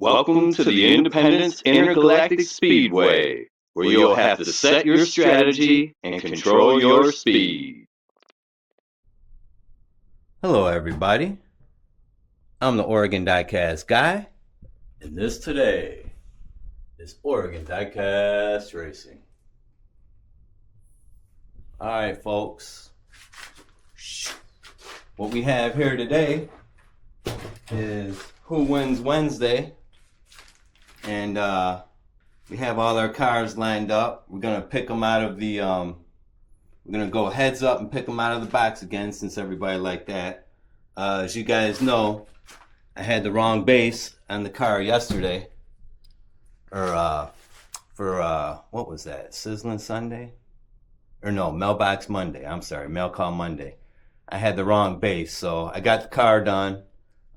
Welcome to the Independence Intergalactic Speedway, where you'll have to set your strategy and control your speed. Hello, everybody. I'm the Oregon Diecast guy, and this today is Oregon Diecast Racing. All right, folks. What we have here today is Who Wins Wednesday. And we have all our cars lined up. We're going to pick them out of the, we're going to go heads up and pick them out of the box again, since everybody liked that. As you guys know, I had the wrong base on the car yesterday. Or, what was that? Sizzling Sunday? Or no, Mailbox Monday. I'm sorry, Mail Call Monday. I had the wrong base, so I got the car done.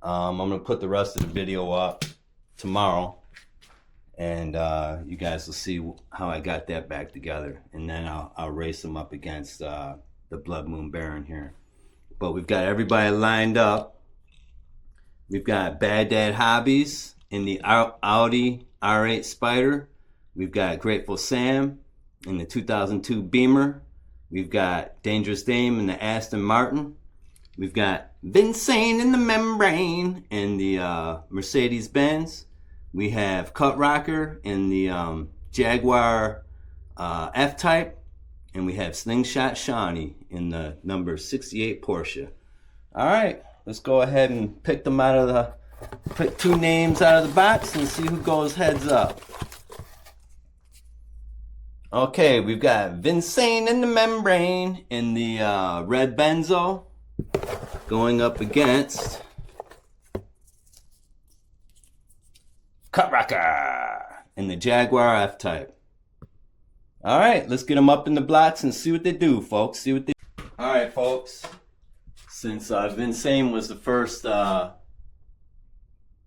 I'm going to put the rest of the video up tomorrow. And you guys will see how I got that back together. And then I'll race them up against the Blood Moon Baron here. But we've got everybody lined up. We've got Bad Dad Hobbies in the Audi R8 Spider. We've got Grateful Sam in the 2002 Beamer. We've got Dangerous Dame in the Aston Martin. We've got Vinsane in the Membrane in the Mercedes-Benz. We have Cut Rocker in the Jaguar F-Type. And we have Slingshot Shawnee in the number 68 Porsche. All right, let's go ahead and pick them out of pick two names out of the box and see who goes heads up. Okay, we've got Vinsane in the Membrane in the red Benzo going up against Cut Rocker in the Jaguar F-Type. All right, let's get them up in the blocks and see what they do, folks. All right, folks. Since Vinsane was the first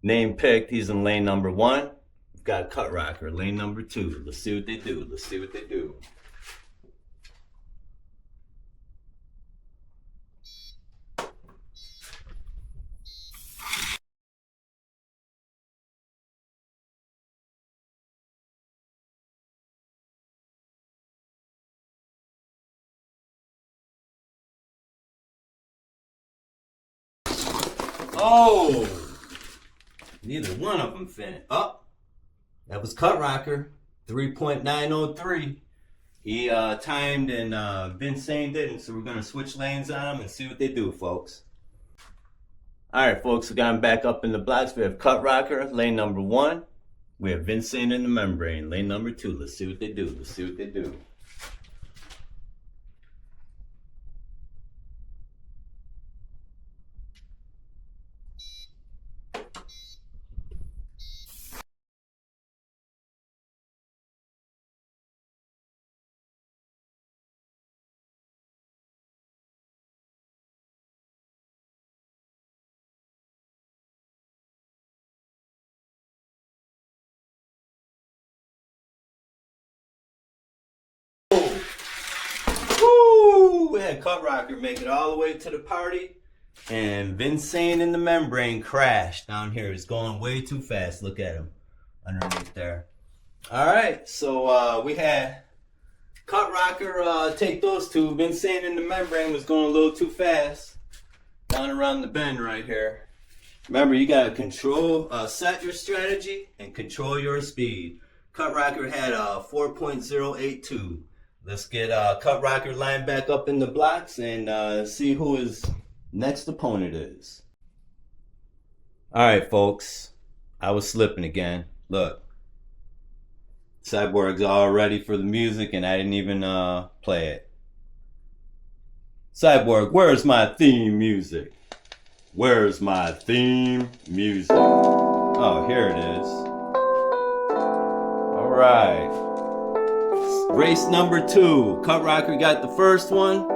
name picked, he's in lane number 1. We've got Cut Rocker, lane number 2. Let's see what they do. Oh, neither one of them fit. Oh, that was Cut Rocker, 3.903. He timed and Vinsane didn't, so we're going to switch lanes on him and see what they do, folks. All right, folks, we got him back up in the blocks. We have Cut Rocker, lane number 1. We have Vinsane in the Membrane, lane number 2. Let's see what they do. We had Cut Rocker make it all the way to the party, and Vinsane in the Membrane crashed down here. He's going way too fast. Look at him underneath there. All right, so we had Cut Rocker take those two. Vinsane in the Membrane was going a little too fast down around the bend right here. Remember, you gotta set your strategy and control your speed. Cut Rocker had a 4.082. Let's get Cut Rocker lined back up in the blocks and see who his next opponent is. All right, folks. I was slipping again. Look. Cyborg's all ready for the music and I didn't even play it. Cyborg, where's my theme music? Oh, here it is. All right. Race number 2. Cut Rocker got the first one.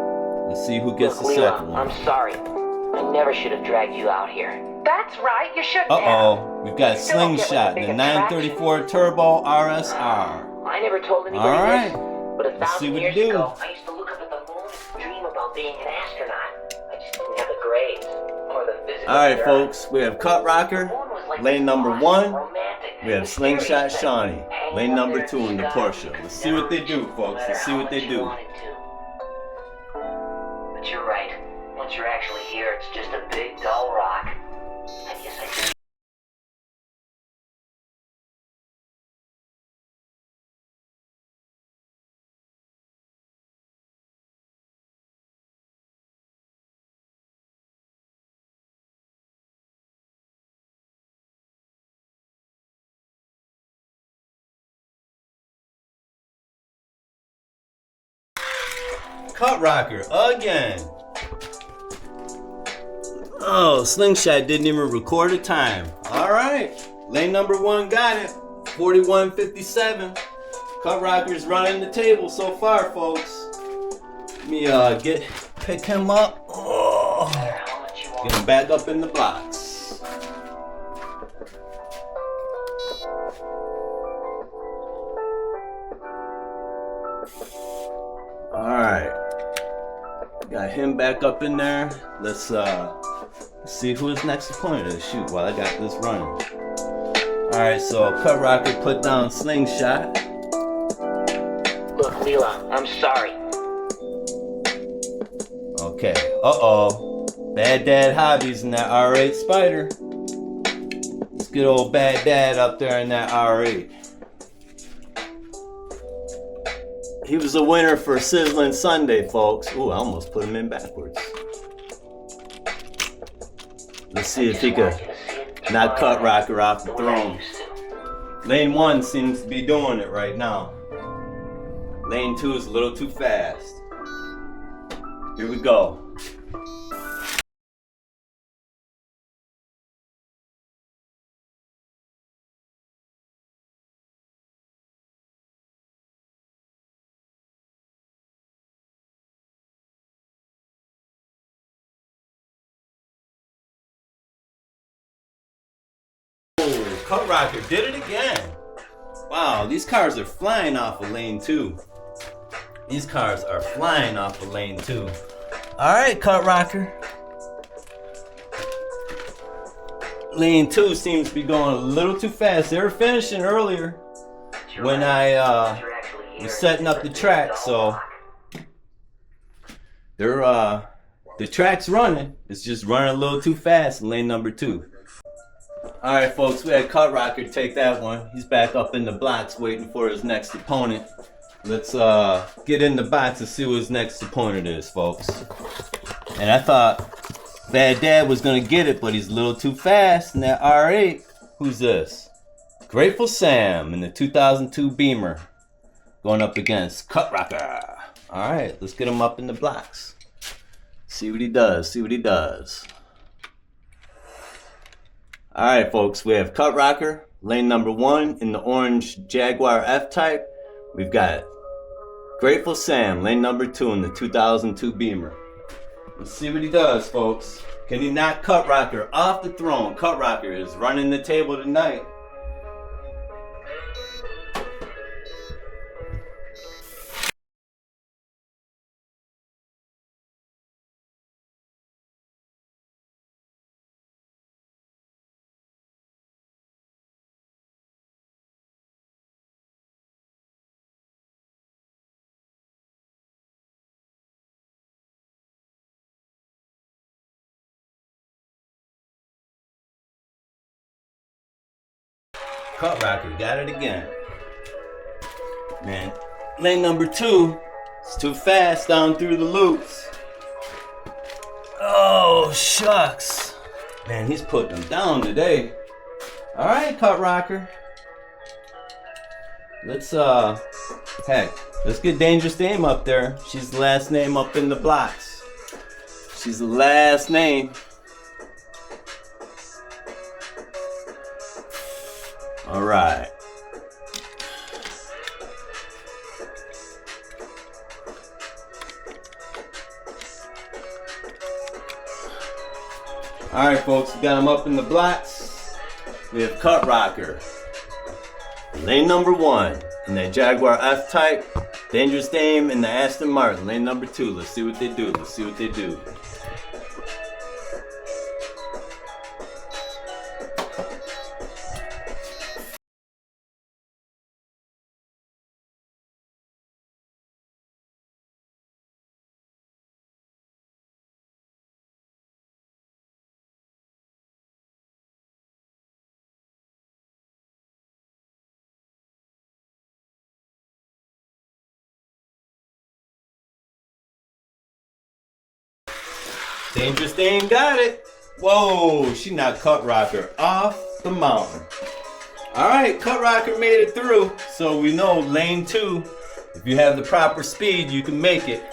Let's see who gets the second one. I'm sorry. I never should have dragged you out here. That's right, you shouldn't have. We've got Slingshot, the 934 Turbo RSR. I never told anybody All right. this, but 1,000 years ago, I used to look up at the moon and dream about being an astronaut. I just didn't have the grades or the physical. All right, folks, we have Cut Rocker, lane number 1. We have Slingshot Shawnee, lane number 2 in the Porsche. Let's see what they do, folks. Let's see what they do. But you're right. Once you're actually here, it's just a big dull rock. I guess I just... Cut rocker again. Oh, Slingshot didn't even record a time. All right, lane number 1 got it. 41:57. Cut rocker's running the table so far, folks. Let me pick him up. Oh, get him back up in the box. All right. Got him back up in there. Let's see who his next opponent is. Shoot, while I got this running. Alright, so Cut Rocker put down Slingshot. Look, Leela, I'm sorry. Okay, uh-oh. Bad Dad Hobbies in that R8 Spider. Let's get old Bad Dad up there in that R8. He was a winner for Sizzling Sunday, folks. Ooh, I almost put him in backwards. Let's see if he could knock Cut Rocker off the throne. Lane 1 seems to be doing it right now. Lane 2 is a little too fast. Here we go. Cut Rocker did it again. Wow, these cars are flying off of lane 2. These cars are flying off of lane 2. Alright, Cut Rocker. Lane 2 seems to be going a little too fast. They were finishing earlier when I was setting up the track, so they're the track's running. It's just running a little too fast in lane number 2. Alright folks, we had Cut Rocker take that one. He's back up in the blocks waiting for his next opponent. Let's get in the box and see who his next opponent is, folks. And I thought Bad Dad was gonna get it, but he's a little too fast in that R8. Who's this? Grateful Sam in the 2002 Beamer. Going up against Cut Rocker. Alright, let's get him up in the blocks. See what he does, see what he does. Alright folks, we have Cut Rocker, lane number 1 in the orange Jaguar F-Type. We've got Grateful Sam, lane number 2 in the 2002 Beamer. Let's see what he does, folks. Can he knock Cut Rocker off the throne? Cut Rocker is running the table tonight. Cut Rocker got it again. Man, lane number 2 is too fast down through the loops. Oh, shucks. Man, he's putting them down today. Alright, Cut Rocker. Let's get Dangerous Dame up there. She's the last name up in the blocks. She's the last name. Alright. Alright folks, we got him up in the blocks. We have Cut Rocker. Lane number 1 in the Jaguar F-Type. Dangerous Dame in the Aston Martin. Lane number 2. Let's see what they do. Let's see what they do. Dangerous Dame got it. Whoa, she knocked Cut Rocker off the mountain. All right, Cut Rocker made it through. So we know lane 2, if you have the proper speed, you can make it.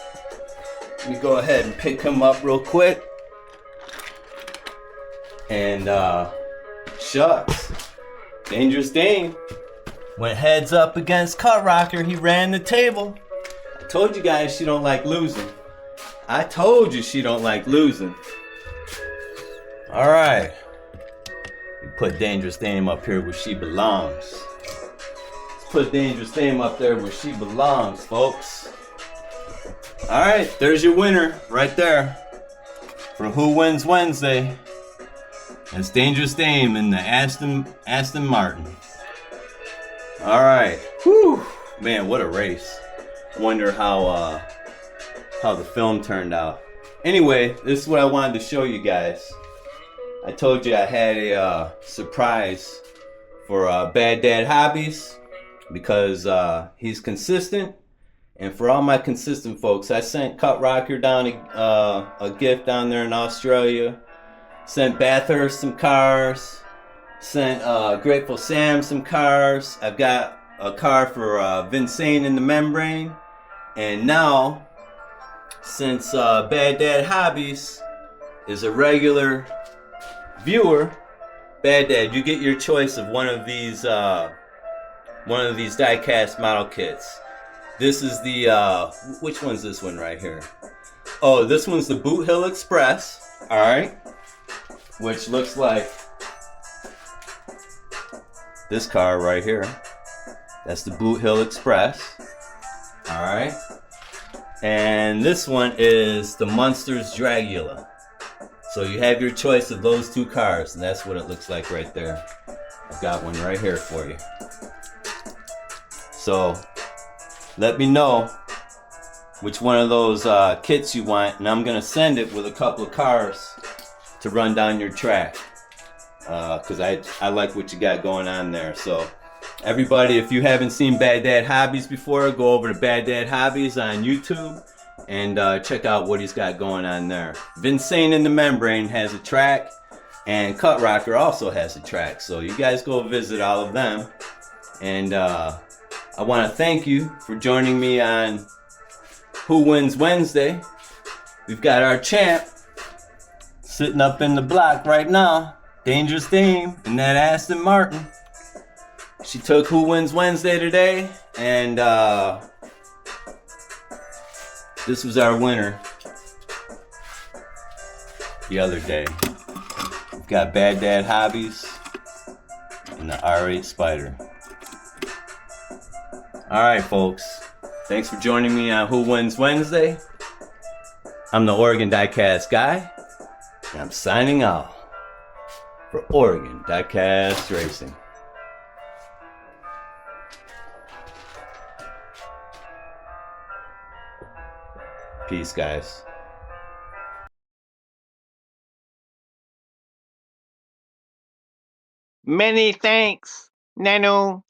Let me go ahead and pick him up real quick. And shucks, Dangerous Dame went heads up against Cut Rocker. He ran the table. I told you guys she don't like losing. I told you she don't like losing. All right, we put Dangerous Dame up here where she belongs. Let's put Dangerous Dame up there where she belongs, folks. All right, there's your winner right there for Who Wins Wednesday. That's Dangerous Dame in the Aston Martin. All right, whew, man, what a race. Wonder how the film turned out. Anyway, this is what I wanted to show you guys. I told you I had a surprise for Bad Dad Hobbies because he's consistent. And for all my consistent folks, I sent Cut Rocker down a gift down there in Australia. Sent Bathurst some cars. Sent Grateful Sam some cars. I've got a car for Vinsane in the Membrane. And now, since Bad Dad Hobbies is a regular viewer, Bad Dad, you get your choice of one of these die-cast model kits. This is the which one's this one right here? Oh, this one's the Boot Hill Express. All right, which looks like this car right here. That's the Boot Hill Express. All right, and this one is the Munsters Dragula. So you have your choice of those two cars, and that's what it looks like right there. I've got one right here for you. So let me know which one of those kits you want, and I'm gonna send it with a couple of cars to run down your track, because I like what you got going on there. So everybody, if you haven't seen Bad Dad Hobbies before, go over to Bad Dad Hobbies on YouTube and check out what he's got going on there. Vinsane in the Membrane has a track, and Cut Rocker also has a track. So you guys go visit all of them. And I want to thank you for joining me on Who Wins Wednesday. We've got our champ sitting up in the block right now, Dangerous Dame in that Aston Martin. She took Who Wins Wednesday today, and this was our winner the other day. We've got Bad Dad Hobbies and the R8 Spider. Alright folks, thanks for joining me on Who Wins Wednesday. I'm the Oregon Diecast Guy, and I'm signing off for Oregon Diecast Racing. Peace, guys. Many thanks, Nano.